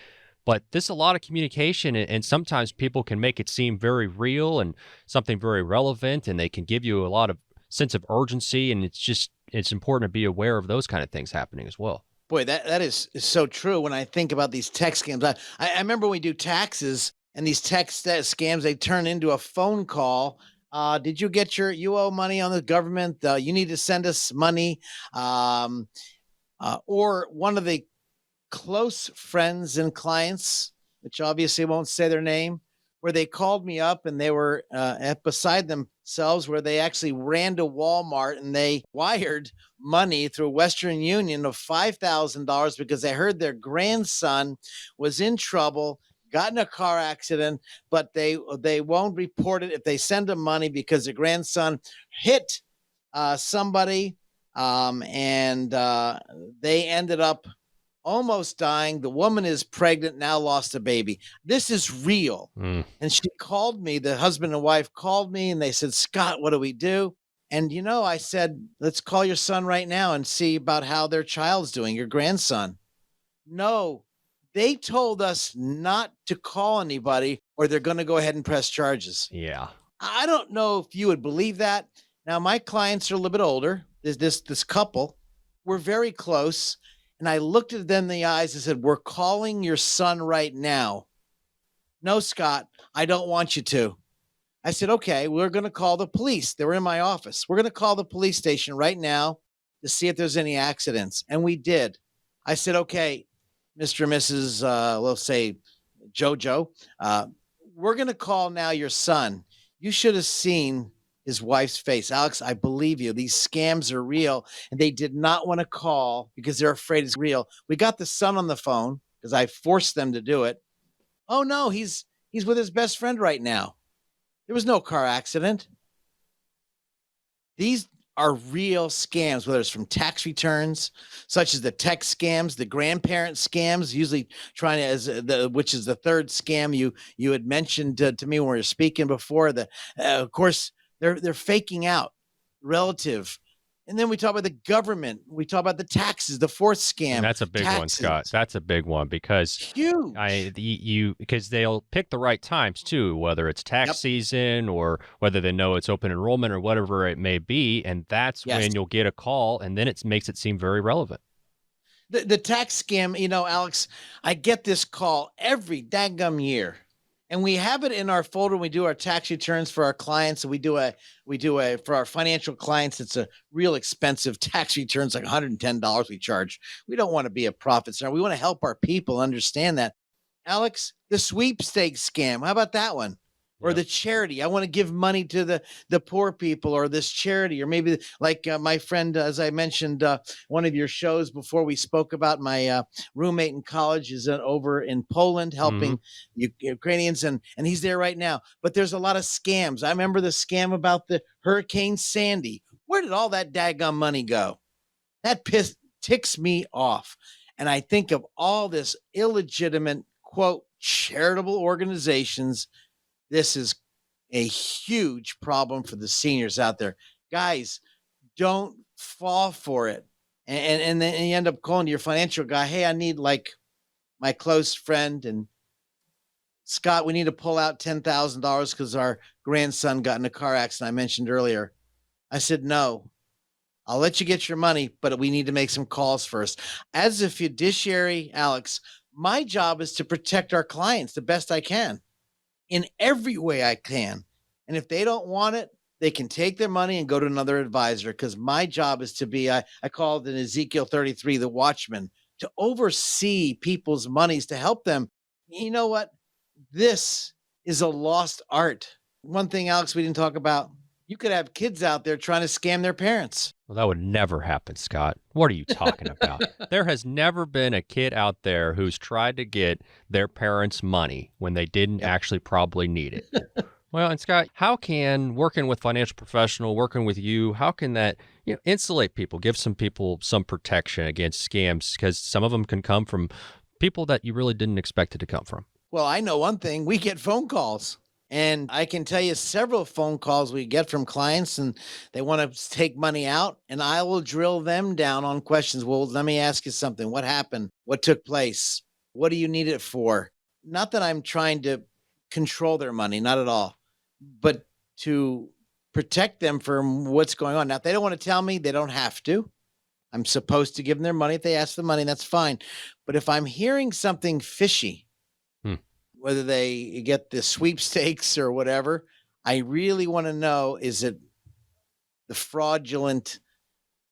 But there's a lot of communication, and sometimes people can make it seem very real and something very relevant, and they can give you a lot of sense of urgency, and it's important to be aware of those kind of things happening as well. Boy, that is so true. When I think about these text scams, I remember when we do taxes, and these text scams, they turn into a phone call. Did you get you owe money on the government? You need to send us money. Or one of the close friends and clients, which obviously won't say their name, where they called me up and they were beside themselves, where they actually ran to Walmart and they wired money through Western Union of $5,000 because they heard their grandson was in trouble, got in a car accident, but they won't report it if they send them money because the grandson hit somebody, and they ended up almost dying. The woman is pregnant, now lost a baby. This is real. And she called me, the husband and wife called me, and they said, Scott, what do we do? And, I said, let's call your son right now and see about how their child's doing, your grandson. No, they told us not to call anybody or they're going to go ahead and press charges. Yeah. I don't know if you would believe that. Now, my clients are a little bit older. This couple, we're very close. And I looked at them in the eyes and said, we're calling your son right now. No, Scott, I don't want you to. I said, okay, we're going to call the police. They were in my office. We're going to call the police station right now to see if there's any accidents. And we did. I said, okay, Mr. and Mrs., let's say Jojo, we're going to call now your son. You should have seen his wife's face. Alex, I believe you. These scams are real. And they did not want to call because they're afraid it's real. We got the son on the phone because I forced them to do it. Oh, no, he's with his best friend right now. There was no car accident. These are real scams, whether it's from tax returns, such as the tech scams, the grandparent scams, usually trying to, which is the third scam you had mentioned to me when we were speaking before. Of course, they're faking out relative. And then we talk about the government. We talk about the taxes, the fourth scam. And that's a big one, Scott. That's a big one because huge. Because they'll pick the right times too, whether it's tax season or whether they know it's open enrollment or whatever it may be, and that's when you'll get a call, and then it makes it seem very relevant. The tax scam, Alex, I get this call every daggum year. And we have it in our folder when we do our tax returns for our clients. And we do a for our financial clients. It's a real expensive tax returns, like $110 we charge. We don't want to be a profit center. We want to help our people understand that. Alex, the sweepstakes scam. How about that one? Or the charity. I want to give money to the poor people, or this charity, or maybe like my friend, as I mentioned, one of your shows before, we spoke about my roommate in college is over in Poland helping Ukrainians, and he's there right now. But there's a lot of scams. I remember the scam about the Hurricane Sandy. Where did all that daggum money go? That ticks me off. And I think of all this illegitimate, quote, charitable organizations. This is a huge problem for the seniors out there. Guys, don't fall for it. And then you end up calling your financial guy, hey, I need like my close friend, and Scott, we need to pull out $10,000 because our grandson got in a car accident I mentioned earlier. I said, no, I'll let you get your money, but we need to make some calls first. As a fiduciary, Alex, my job is to protect our clients the best I can. In every way I can. And if they don't want it, they can take their money and go to another advisor, because my job is to be, I call it in Ezekiel 33, the watchman, to oversee people's monies, to help them. You know what? This is a lost art. One thing, Alex, we didn't talk about, you could have kids out there trying to scam their parents. Well, that would never happen, Scott. What are you talking about? There has never been a kid out there who's tried to get their parents' money when they didn't actually probably need it. Well, and Scott, how can working with financial professional, working with you, how can that insulate people, give some people some protection against scams? Because some of them can come from people that you really didn't expect it to come from. Well, I know one thing. We get phone calls. And I can tell you several phone calls we get from clients, and they want to take money out, and I will drill them down on questions. Well, let me ask you something. What happened? What took place? What do you need it for? Not that I'm trying to control their money, not at all, but to protect them from what's going on. Now, if they don't want to tell me, they don't have to. I'm supposed to give them their money. If they ask for money, that's fine. But if I'm hearing something fishy, whether they get the sweepstakes or whatever, I really want to know, is it the fraudulent,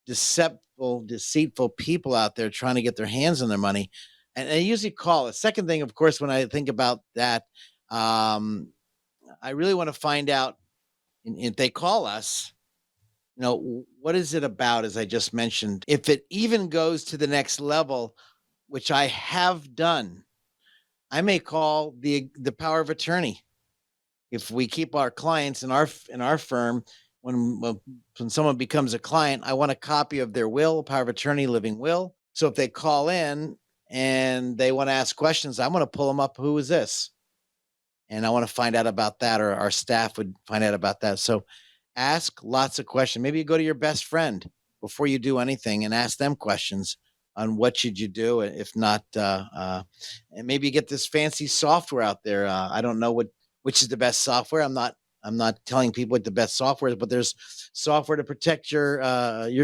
deceitful people out there trying to get their hands on their money? And they usually call. The second thing, of course, when I think about that, I really want to find out, if they call us, what is it about, as I just mentioned? If it even goes to the next level, which I have done, I may call the power of attorney. If we keep our clients in our firm, when someone becomes a client, I want a copy of their will, power of attorney, living will. So if they call in and they want to ask questions, I'm going to pull them up. Who is this? And I want to find out about that, or our staff would find out about that. So ask lots of questions. Maybe you go to your best friend before you do anything and ask them questions on what should you do. If not, and maybe you get this fancy software out there. I don't know which is the best software. I'm not telling people what the best software is, but there's software to protect your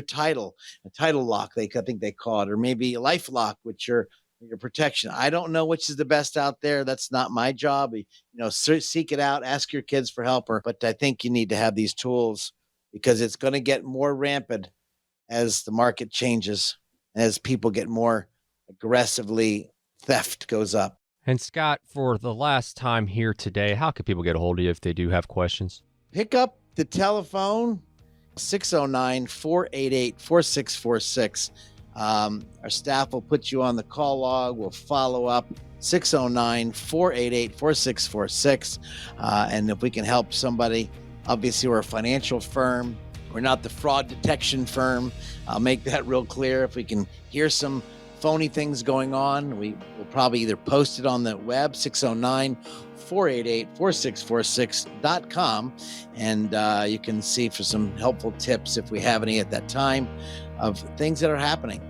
title, a title lock, I think they call it, or maybe a life lock, which your protection. I don't know which is the best out there. That's not my job. Seek it out, ask your kids for help. But I think you need to have these tools, because it's going to get more rampant as the market changes, as people get more aggressively, theft goes up. And Scott, for the last time here today, how can people get a hold of you if they do have questions? Pick up The telephone, 609-488-4646. Our staff will put you on the call log. We'll follow up. 609-488-4646. And if we can help somebody, obviously we're a financial firm. We're not the fraud detection firm. I'll make that real clear. If we can hear some phony things going on, we will probably either post it on the web, 609-488-4646.com. And you can see for some helpful tips, if we have any at that time, of things that are happening.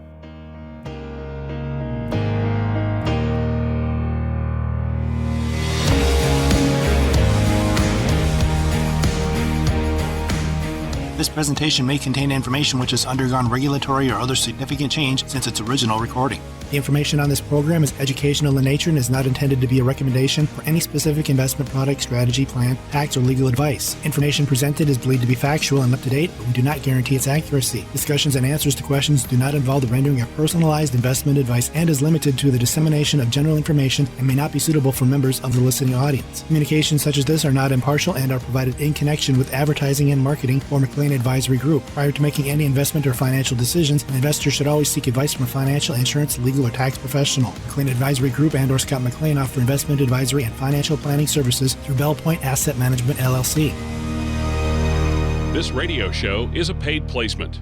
This presentation may contain information which has undergone regulatory or other significant change since its original recording. The information on this program is educational in nature and is not intended to be a recommendation for any specific investment product, strategy, plan, tax, or legal advice. Information presented is believed to be factual and up to date, but we do not guarantee its accuracy. Discussions and answers to questions do not involve the rendering of personalized investment advice and is limited to the dissemination of general information and may not be suitable for members of the listening audience. Communications such as this are not impartial and are provided in connection with advertising and marketing for McLean Advisory Group. Prior to making any investment or financial decisions, an investor should always seek advice from a financial, insurance, legal, or tax professional. McLean Advisory Group and or Scott McLean offer investment advisory and financial planning services through Bell Point Asset Management, LLC. This radio show is a paid placement.